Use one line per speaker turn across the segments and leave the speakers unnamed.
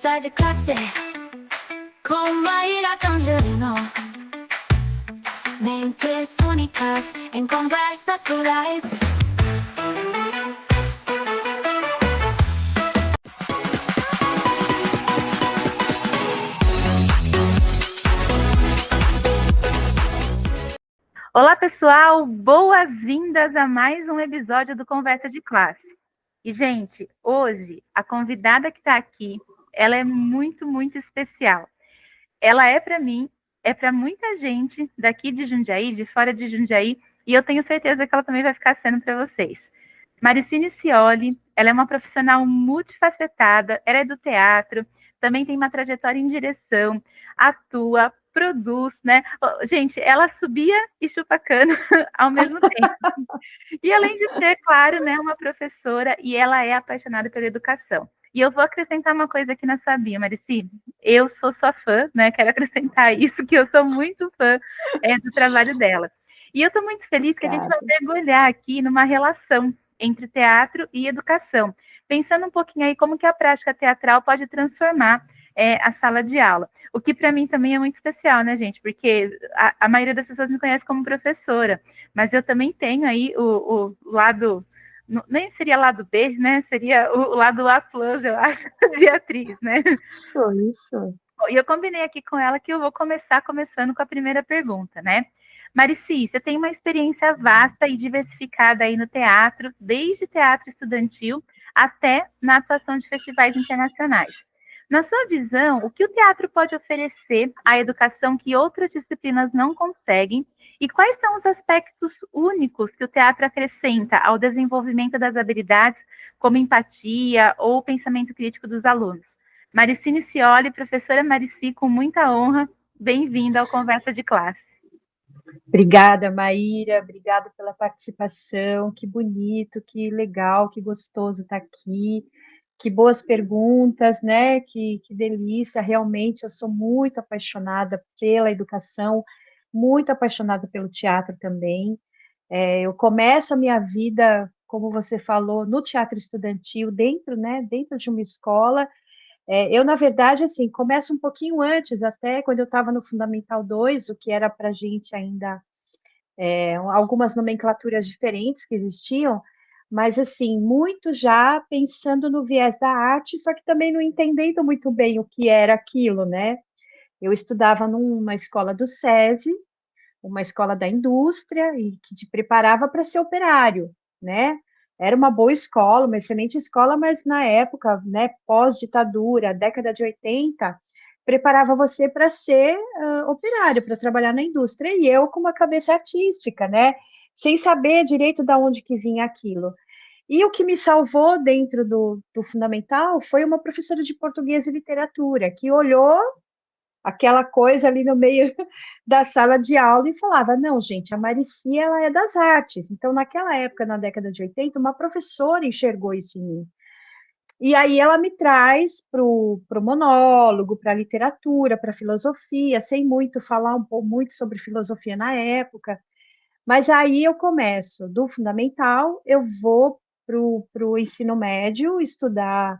Conversa de classe com Maíra Cangelino. Mentes únicas em conversas plurais.
Olá, pessoal! Boas-vindas a mais um episódio do Conversa de Classe. E, gente, hoje, a convidada que está aqui, ela é muito, muito especial. Ela é para mim, é para muita gente daqui de Jundiaí, de fora de Jundiaí, e eu tenho certeza que ela também vai ficar sendo para vocês. Maricine Scioli, ela é uma profissional multifacetada, ela é do teatro, também tem uma trajetória em direção, atua, produz, né? Gente, ela subia e chupa cana ao mesmo tempo. E além de ser, claro, né, uma professora, e ela é apaixonada pela educação. E eu vou acrescentar uma coisa aqui na sua bio, Marici. Eu sou sua fã, né? Quero acrescentar isso, que eu sou muito fã do trabalho dela. E eu estou muito feliz que a gente vai mergulhar aqui numa relação entre teatro e educação, pensando um pouquinho aí como que a prática teatral pode transformar a sala de aula. O que para mim também é muito especial, né, gente? Porque a maioria das pessoas me conhece como professora, mas eu também tenho aí o lado, nem seria lado B, né? Seria o lado A+, eu acho, de atriz, né?
Isso.
E eu combinei aqui com ela que eu vou começando com a primeira pergunta, né? Marici, você tem uma experiência vasta e diversificada aí no teatro, desde teatro estudantil até na atuação de festivais internacionais. Na sua visão, o que o teatro pode oferecer à educação que outras disciplinas não conseguem e quais são os aspectos únicos que o teatro acrescenta ao desenvolvimento das habilidades, como empatia ou pensamento crítico dos alunos? Maricine Scioli, professora Marici, com muita honra, bem-vinda ao Conversa de Classe.
Obrigada, Maíra, obrigada pela participação, que bonito, que legal, que gostoso estar aqui, que boas perguntas, né, que delícia, realmente eu sou muito apaixonada pela educação, muito apaixonada pelo teatro também. Eu começo a minha vida, como você falou, no teatro estudantil, dentro, né, dentro de uma escola. Eu, na verdade, assim, começo um pouquinho antes, até quando eu estava no Fundamental 2, o que era para a gente ainda algumas nomenclaturas diferentes que existiam, mas, assim, muito já pensando no viés da arte, só que também não entendendo muito bem o que era aquilo, né? Eu estudava numa escola do SESI, uma escola da indústria, e que te preparava para ser operário, né? Era uma boa escola, uma excelente escola, mas na época, né, pós-ditadura, década de 80, preparava você para ser operário, para trabalhar na indústria, e eu com uma cabeça artística, né, sem saber direito de onde que vinha aquilo. E o que me salvou dentro do fundamental foi uma professora de português e literatura, que olhou aquela coisa ali no meio da sala de aula e falava, não, gente, a Marici, ela é das artes. Então, naquela época, na década de 80, uma professora enxergou isso em mim. E aí ela me traz para o monólogo, para a literatura, para a filosofia, sem muito falar muito sobre filosofia na época, mas aí eu começo do fundamental, eu vou para o ensino médio estudar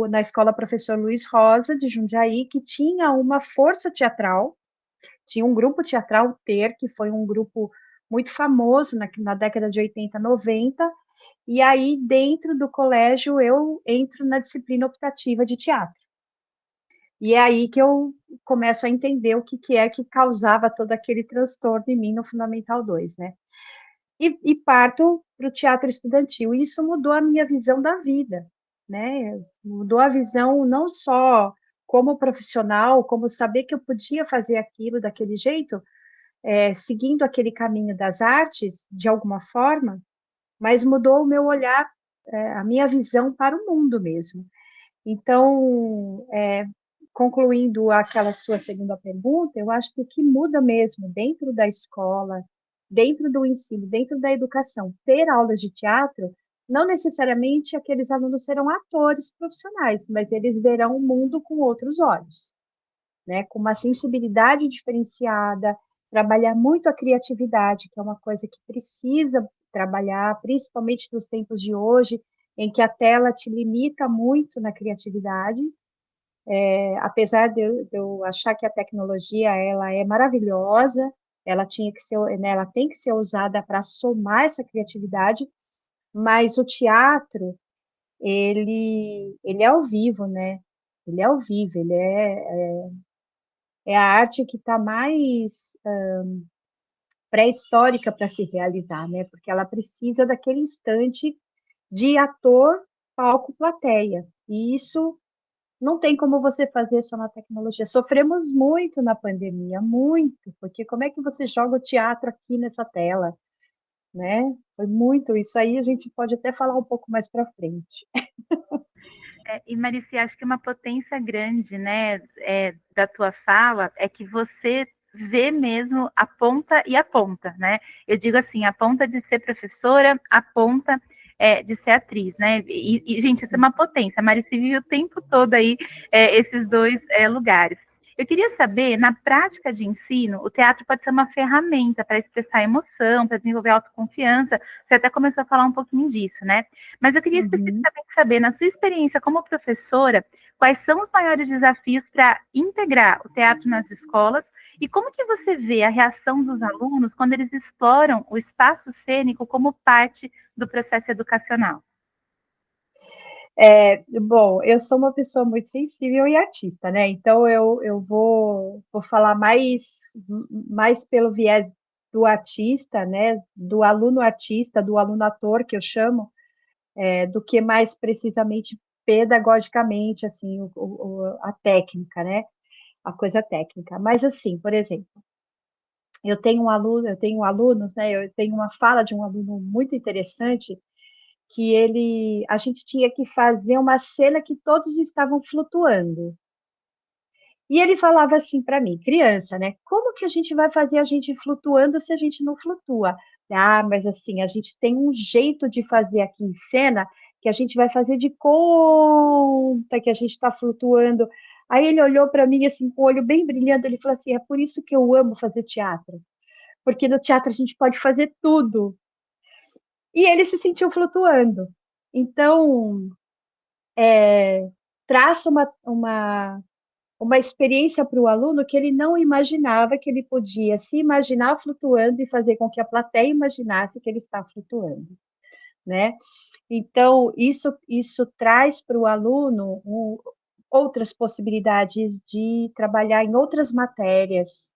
na Escola Professor Luiz Rosa, de Jundiaí, que tinha uma força teatral, tinha um grupo teatral TER, que foi um grupo muito famoso na década de 80, 90, e aí dentro do colégio eu entro na disciplina optativa de teatro. E é aí que eu começo a entender o que é que causava todo aquele transtorno em mim no Fundamental 2, né? E parto para o teatro estudantil. E isso mudou a minha visão da vida, né? Mudou a visão não só como profissional, como saber que eu podia fazer aquilo daquele jeito, seguindo aquele caminho das artes, de alguma forma, mas mudou o meu olhar, a minha visão para o mundo mesmo. Então, concluindo aquela sua segunda pergunta, eu acho que o que muda mesmo dentro da escola, dentro do ensino, dentro da educação, ter aulas de teatro, não necessariamente aqueles alunos serão atores profissionais, mas eles verão o mundo com outros olhos, né? Com uma sensibilidade diferenciada, trabalhar muito a criatividade, que é uma coisa que precisa trabalhar, principalmente nos tempos de hoje, em que a tela te limita muito na criatividade, Apesar de eu achar que a tecnologia ela é maravilhosa, ela tinha que ser, né, ela tem que ser usada para somar essa criatividade, mas o teatro ele é ao vivo, né? Ele é ao vivo, é a arte que está mais pré-histórica para se realizar, né? Porque ela precisa daquele instante de ator, palco, plateia. E isso não tem como você fazer só na tecnologia. Sofremos muito na pandemia, muito, porque como é que você joga o teatro aqui nessa tela, né? Foi muito. Isso aí a gente pode até falar um pouco mais para frente.
E Marici, acho que uma potência grande, né, da tua fala é que você vê mesmo a ponta e a ponta, né? Eu digo assim, a ponta de ser professora, a ponta de ser atriz, né? Gente, isso é uma potência. A Marici vive o tempo todo aí esses dois lugares. Eu queria saber, na prática de ensino, o teatro pode ser uma ferramenta para expressar emoção, para desenvolver autoconfiança. Você até começou a falar um pouquinho disso, né? Mas eu queria
Uhum.
especificamente saber, na sua experiência como professora, quais são os maiores desafios para integrar o teatro nas escolas e como que você vê a reação dos alunos quando eles exploram o espaço cênico como parte do processo educacional?
Bom, eu sou uma pessoa muito sensível e artista, né? Então eu vou falar mais pelo viés do artista, né? Do aluno artista, do aluno ator, que eu chamo, do que mais precisamente pedagogicamente, assim, a técnica, né? A coisa técnica. Mas assim, por exemplo, eu tenho alunos, né? Eu tenho uma fala de um aluno muito interessante que a gente tinha que fazer uma cena que todos estavam flutuando. E ele falava assim para mim, criança, né? Como que a gente vai fazer a gente flutuando se a gente não flutua? Ah, mas assim, a gente tem um jeito de fazer aqui em cena que a gente vai fazer de conta que a gente está flutuando. Aí ele olhou para mim assim, com o olho bem brilhando, ele falou assim: é por isso que eu amo fazer teatro, porque no teatro a gente pode fazer tudo. E ele se sentiu flutuando. Então, traça uma experiência para o aluno que ele não imaginava que ele podia se imaginar flutuando e fazer com que a plateia imaginasse que ele está flutuando, né? Então, isso traz para o aluno outras possibilidades de trabalhar em outras matérias,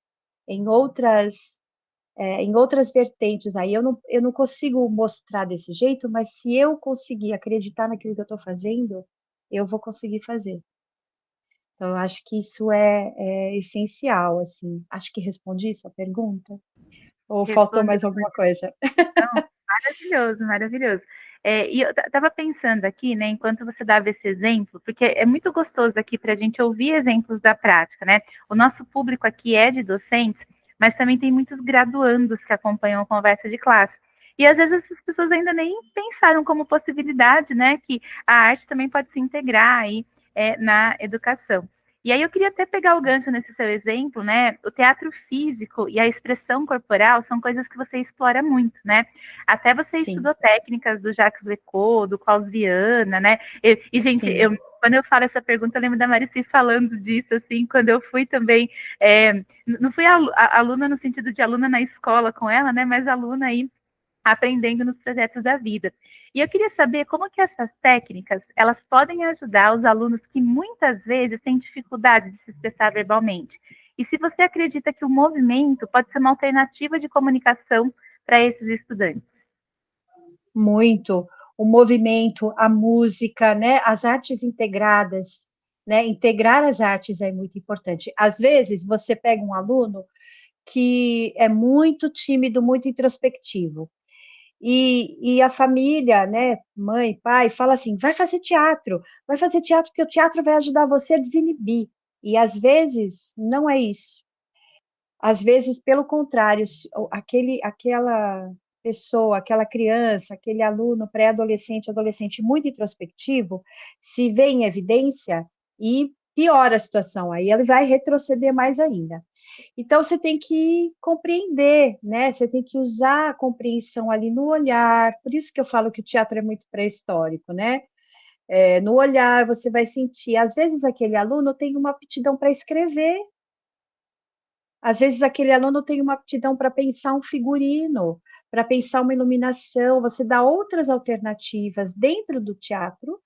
em outras vertentes. Aí eu não consigo mostrar desse jeito, mas se eu conseguir acreditar naquilo que eu estou fazendo, eu vou conseguir fazer. Então, eu acho que isso é essencial, assim. Acho que respondi sua pergunta. Ou faltou
Respondeu.
mais alguma coisa?
Não, maravilhoso, maravilhoso. E eu estava pensando aqui, né, enquanto você dava esse exemplo, porque é muito gostoso aqui para a gente ouvir exemplos da prática, né? O nosso público aqui é de docentes, mas também tem muitos graduandos que acompanham a conversa de classe. E às vezes essas pessoas ainda nem pensaram como possibilidade, né, que a arte também pode se integrar aí na educação. E aí eu queria até pegar o gancho nesse seu exemplo, né? O teatro físico e a expressão corporal são coisas que você explora muito, né? Até você
Sim,
estudou técnicas do Jacques Lecoq, do Klaus Viana, né? Gente,
sim.
quando eu falo essa pergunta, eu lembro da Marici falando disso, assim, quando eu fui também, não fui aluna no sentido de aluna na escola com ela, né? Mas aluna aí aprendendo nos projetos da vida. E eu queria saber como que essas técnicas, elas podem ajudar os alunos que muitas vezes têm dificuldade de se expressar verbalmente. E se você acredita que o movimento pode ser uma alternativa de comunicação para esses estudantes.
Muito. O movimento, a música, né? As artes integradas, né? Integrar as artes é muito importante. Às vezes, você pega um aluno que é muito tímido, muito introspectivo. E a família, né, mãe, pai, fala assim: vai fazer teatro, porque o teatro vai ajudar você a desinibir. E às vezes não é isso. Às vezes, pelo contrário, aquela pessoa, aquela criança, aquele aluno pré-adolescente, adolescente muito introspectivo, se vê em evidência e piora a situação, aí ele vai retroceder mais ainda. Então, você tem que compreender, né? Você tem que usar a compreensão ali no olhar. Por isso que eu falo que o teatro é muito pré-histórico, né? No olhar, você vai sentir. Às vezes, aquele aluno tem uma aptidão para escrever, às vezes, aquele aluno tem uma aptidão para pensar um figurino, para pensar uma iluminação. Você dá outras alternativas dentro do teatro,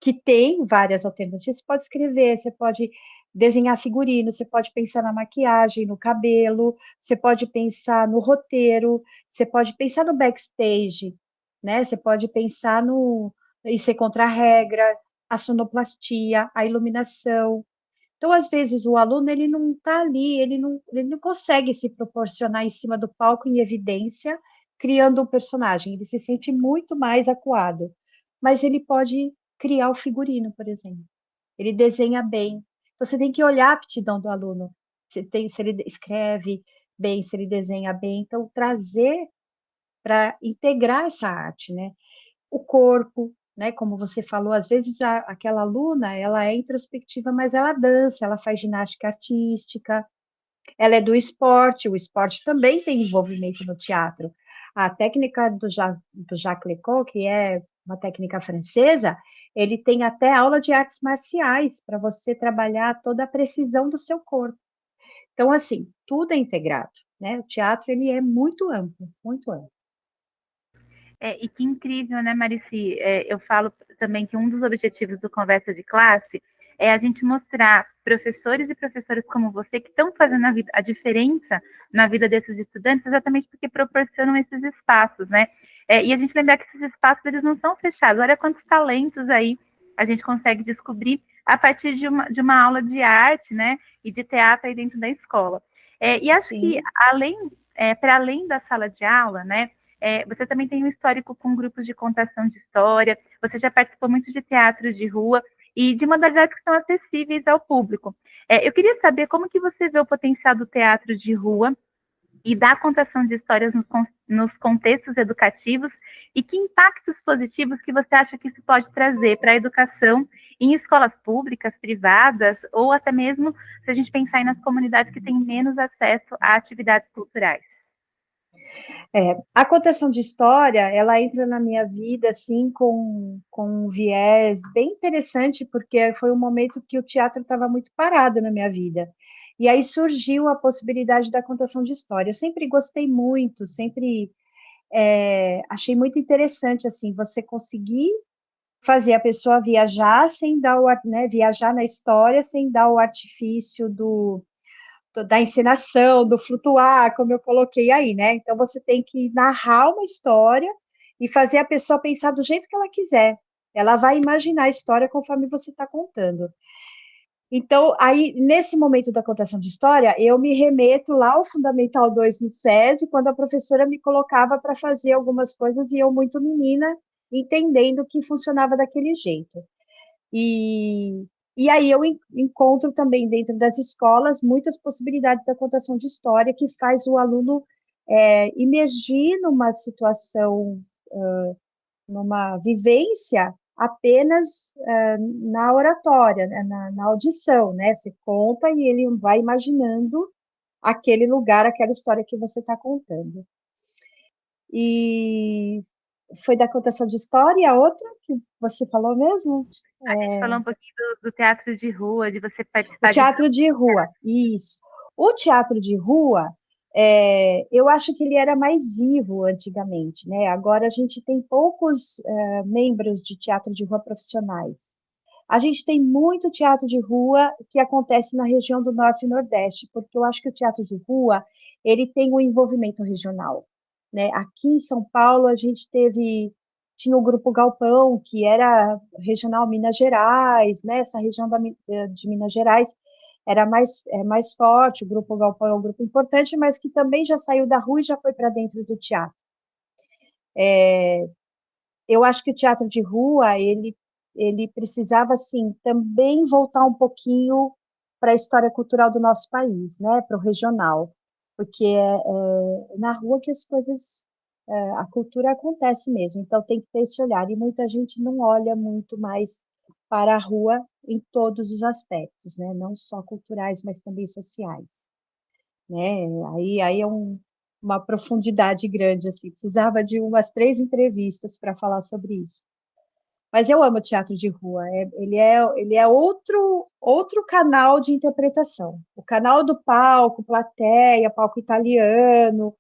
que tem várias alternativas. Você pode escrever, você pode desenhar figurino, você pode pensar na maquiagem, no cabelo, você pode pensar no roteiro, você pode pensar no backstage, né? Você pode pensar no em ser contra a regra, a sonoplastia, a iluminação. Então, às vezes, o aluno ele não está ali, ele não consegue se proporcionar em cima do palco em evidência, criando um personagem. Ele se sente muito mais acuado, mas ele pode criar o figurino, por exemplo. Ele desenha bem. Então, você tem que olhar a aptidão do aluno. Se ele escreve bem, se ele desenha bem. Então, trazer para integrar essa arte, né? O corpo, né? Como você falou, às vezes aquela aluna, ela é introspectiva, mas ela dança, ela faz ginástica artística, ela é do esporte, o esporte também tem envolvimento no teatro. A técnica do Jacques Lecoq, que é uma técnica francesa, ele tem até aula de artes marciais para você trabalhar toda a precisão do seu corpo. Então, assim, tudo é integrado, né? O teatro, ele é muito amplo, muito amplo.
E que incrível, né, Marici? Eu falo também que um dos objetivos do Conversa de Classe é a gente mostrar professores e professoras como você que estão fazendo a diferença na vida desses estudantes, exatamente porque proporcionam esses espaços, né? E a gente lembrar que esses espaços eles não são fechados. Olha quantos talentos aí a gente consegue descobrir a partir de uma aula de arte, né? E de teatro aí dentro da escola. E acho que para além da sala de aula, né? Você também tem um histórico com grupos de contação de história, você já participou muito de teatros de rua e de modalidades que são acessíveis ao público. Eu queria saber como que você vê o potencial do teatro de rua e da contação de histórias nos contextos educativos e que impactos positivos que você acha que isso pode trazer para a educação em escolas públicas, privadas ou até mesmo se a gente pensar nas comunidades que têm menos acesso a atividades culturais.
A contação de história, ela entra na minha vida, assim, com um viés bem interessante, porque foi um momento que o teatro estava muito parado na minha vida. E aí surgiu a possibilidade da contação de história. Eu sempre gostei muito, sempre achei muito interessante, assim, você conseguir fazer a pessoa viajar sem dar né, viajar na história sem dar o artifício da encenação, do flutuar, como eu coloquei aí, né? Então você tem que narrar uma história e fazer a pessoa pensar do jeito que ela quiser. Ela vai imaginar a história conforme você está contando. Então, aí, nesse momento da contação de história, eu me remeto lá ao Fundamental 2 no SESI, quando a professora me colocava para fazer algumas coisas e eu, muito menina, entendendo que funcionava daquele jeito. E, e aí eu encontro também dentro das escolas muitas possibilidades da contação de história que faz o aluno imergir numa situação, numa vivência apenas na oratória, né, na audição, né? Você conta e ele vai imaginando aquele lugar, aquela história que você está contando. E foi da contação de história e a outra que você falou mesmo?
A gente falou um pouquinho do teatro de rua, de você
O
participar de
teatro de rua, isso. O teatro de rua, eu acho que ele era mais vivo antigamente, né? Agora a gente tem poucos membros de teatro de rua profissionais. A gente tem muito teatro de rua que acontece na região do Norte e Nordeste, porque eu acho que o teatro de rua ele tem um envolvimento regional, né? Aqui em São Paulo a gente tinha o grupo Galpão, que era regional Minas Gerais, né? Essa região de Minas Gerais era mais forte, o grupo Galpão é um grupo importante, mas que também já saiu da rua e já foi para dentro do teatro. Eu acho que o teatro de rua, ele precisava, assim, também voltar um pouquinho para a história cultural do nosso país, né, para o regional, porque é na rua que as coisas, a cultura acontece mesmo, então tem que ter esse olhar, e muita gente não olha muito mais para a rua em todos os aspectos, né, não só culturais, mas também sociais, né, aí é uma profundidade grande, assim, precisava de umas 3 entrevistas para falar sobre isso. Mas eu amo teatro de rua. Ele é outro canal de interpretação. O canal do palco, plateia, palco italiano,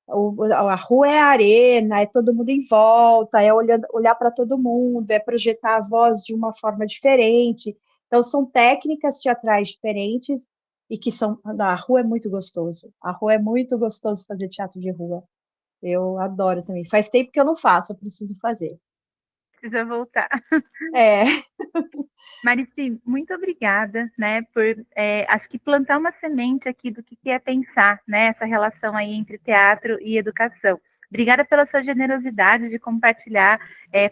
a rua é a arena, é todo mundo em volta, é olhar para todo mundo, é projetar a voz de uma forma diferente. Então, são técnicas teatrais diferentes e que são. A rua é muito gostoso. A rua é muito gostoso fazer teatro de rua. Eu adoro também. Faz tempo que eu não faço, eu preciso fazer.
Precisa voltar.
É,
Marici, muito obrigada, né, por, acho que plantar uma semente aqui do que é pensar, né, essa relação aí entre teatro e educação. Obrigada pela sua generosidade de compartilhar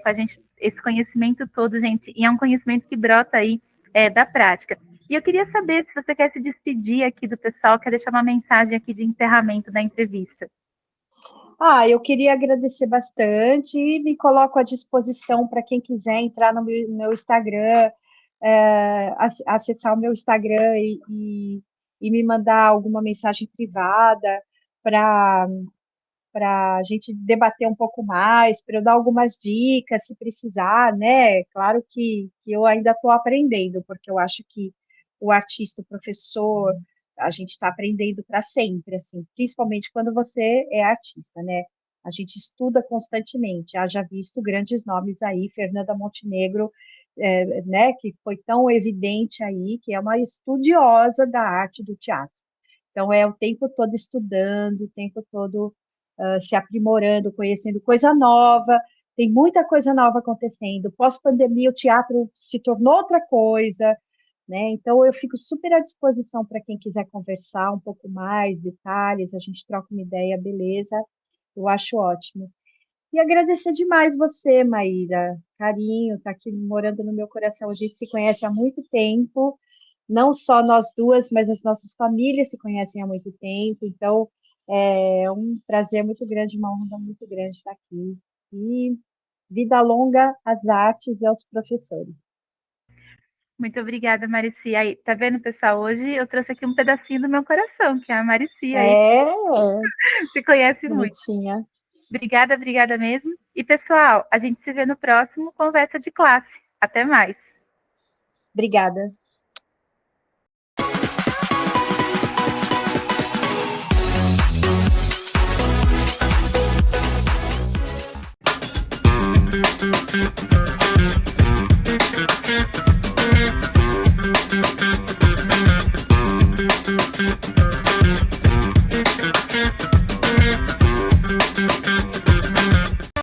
com a gente esse conhecimento todo, gente, e é um conhecimento que brota aí da prática. E eu queria saber se você quer se despedir aqui do pessoal, quer deixar uma mensagem aqui de encerramento da entrevista.
eu queria agradecer bastante e me coloco à disposição para quem quiser entrar no meu Instagram, acessar o meu Instagram e me mandar alguma mensagem privada para a gente debater um pouco mais, para eu dar algumas dicas, se precisar, né? Claro que eu ainda estou aprendendo, porque eu acho que o artista, o professor, a gente está aprendendo para sempre, assim, principalmente quando você é artista, né? A gente estuda constantemente. Haja visto grandes nomes aí, Fernanda Montenegro, né, que foi tão evidente aí, que é uma estudiosa da arte do teatro. Então, é o tempo todo estudando, o tempo todo se aprimorando, conhecendo coisa nova, tem muita coisa nova acontecendo. Pós-pandemia, o teatro se tornou outra coisa, né? Então, eu fico super à disposição para quem quiser conversar um pouco mais, detalhes, a gente troca uma ideia, beleza? Eu acho ótimo. E agradecer demais você, Maíra. Carinho, tá aqui morando no meu coração. A gente se conhece há muito tempo, não só nós duas, mas as nossas famílias se conhecem há muito tempo. Então, é um prazer muito grande, uma honra muito grande estar aqui. E vida longa às artes e aos professores.
Muito obrigada, Marici. Aí, tá vendo, pessoal? Hoje eu trouxe aqui um pedacinho do meu coração, que é a Marici aí,
É,
se conhece muito.
bonitinha.
Obrigada, obrigada mesmo. E, pessoal, a gente se vê no próximo Conversa de Classe. Até mais.
Obrigada.